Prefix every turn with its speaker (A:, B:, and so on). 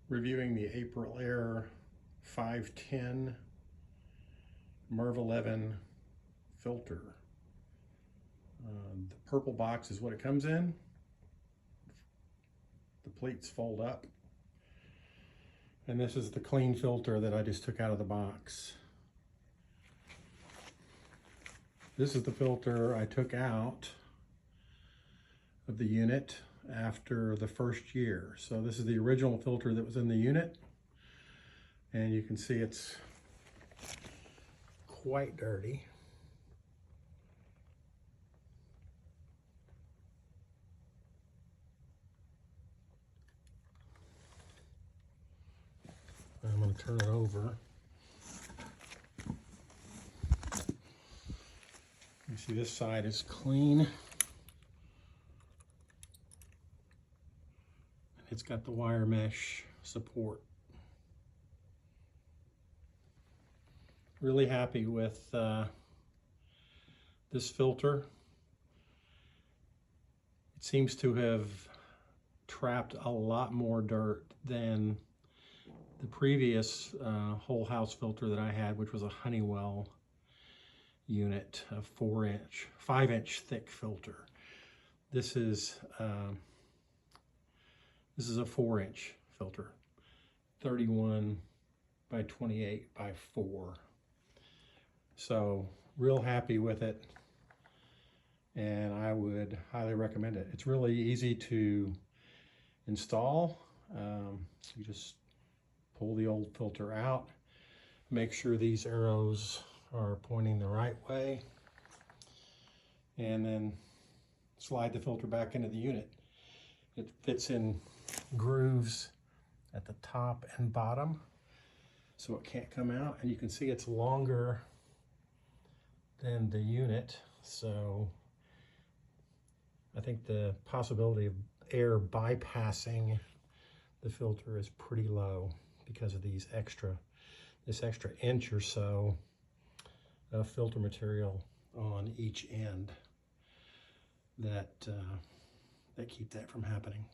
A: Reviewing the AprilAire 510 MERV 11 filter. The purple box is what it comes in. The pleats fold up. And this is the clean filter that I just took out of the box. This is the filter I took out of the unit after the first year. So this is the original filter that was in the unit. And you can see it's quite dirty. I'm going to turn it over. You see this side is clean. It's got the wire mesh support. Really happy with this filter. It seems to have trapped a lot more dirt than the previous whole house filter that I had, which was a Honeywell unit, a 5-inch thick filter. This is a 4-inch filter, 31 by 28 by 4. So real happy with it, and I would highly recommend it. It's really easy to install. You just pull the old filter out, make sure these arrows are pointing the right way, and then slide the filter back into the unit. It fits in grooves at the top and bottom, so it can't come out. And you can see it's longer than the unit, so I think the possibility of air bypassing the filter is pretty low because of this extra inch or so of filter material on each end that keep that from happening.